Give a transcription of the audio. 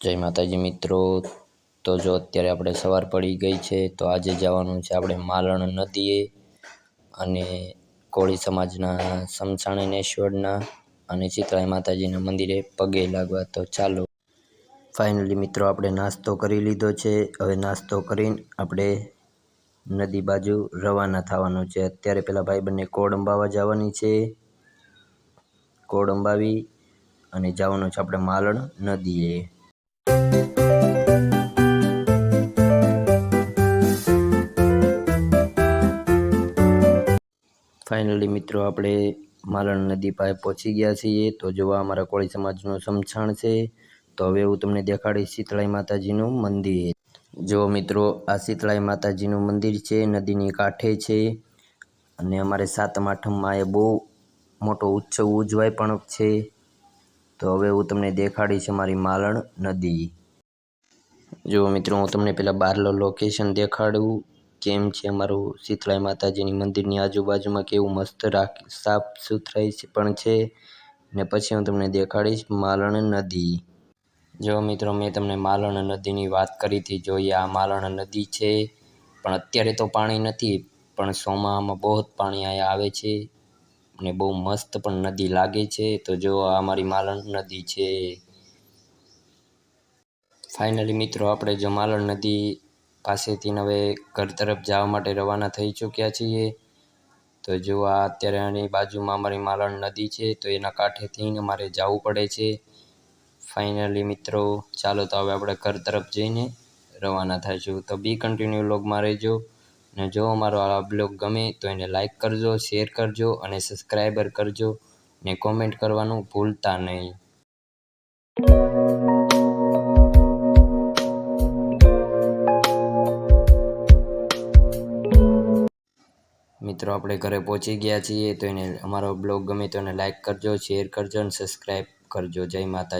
જય માતાજી મિત્રો। તો જો અત્યારે આપણે સવાર પડી ગઈ છે, તો આજે જવાનું છે આપણે માલણ નદીએ અને કોળી સમાજના સમસાણેશ્વરના અને શીતળા માતાજીના મંદિરે પગે લાગવા। તો ચાલો ફાઇનલી મિત્રો આપણે નાસ્તો કરી લીધો છે। હવે નાસ્તો કરીને આપણે નદી બાજુ રવાના થવાનું છે। અત્યારે પેલા ભાઈબંધને કોડ અંબાવા જવાની છે, કોડ અંબાવી અને જવાનું છે આપણે માલણ નદીએ। ફાઇનલી મિત્રો આપણે માલણ નદી પાસે પહોંચી ગયા છીએ। તો જોવા અમારા કોળી સમાજનું સમસાણ છે। તો હવે હું તમને દેખાડીશ શીતળાઈ માતાજીનું મંદિર। જો મિત્રો આ શીતળાઈ માતાજીનું મંદિર છે, નદીની કાંઠે છે અને અમારે સાતમ આઠમમાં એ બહુ મોટો ઉત્સવ ઉજવાય પણ છે। તો હવે હું તમને દેખાડીશ અમારી માલણ નદી। જો મિત્રો હું તમને પેલા બહારનો લોકેશન દેખાડું કેમ છે અમારું શીતળાઈ માતાજીની મંદિરની આજુબાજુમાં કેવું મસ્ત સાફ સુથરાઈ પણ છે, ને પછી હું તમને દેખાડીશ માલણ નદી। જો મિત્રો મેં તમને માલણ નદીની વાત કરી હતી, જો આ માલણ નદી છે, પણ અત્યારે તો પાણી નથી, પણ ચોમાસામાં બહુ પાણી અહીંયા આવે છે અને બહુ મસ્ત પણ નદી લાગે છે। તો જો આ અમારી માલણ નદી છે। ફાઇનલી મિત્રો આપણે જો માલણ નદી પાસેથી હવે ઘર તરફ જવા માટે રવાના થઈ ચૂક્યા છીએ। તો જો આ અત્યારે આની બાજુમાં અમારી માલણ નદી છે, તો એના કાંઠેથી અમારે જવું પડે છે। ફાઇનલી મિત્રો ચાલો તો હવે આપણે ઘર તરફ જઈને રવાના થઈશું। તો બી કન્ટિન્યુ વ્લોગમાં રહેજો, અને જો અમારો આ બ્લોગ ગમે તો એને લાઈક કરજો, શેર કરજો અને સબસ્ક્રાઈબર કરજો, ને કોમેન્ટ કરવાનું ભૂલતા નહીં। મિત્રો આપણે ઘરે પહોંચી ગયા છીએ। તો એને અમારો બ્લોગ ગમે તો એને લાઈક કરજો, શેર કરજો અને સબસ્ક્રાઈબ કરજો। જય માતાજી।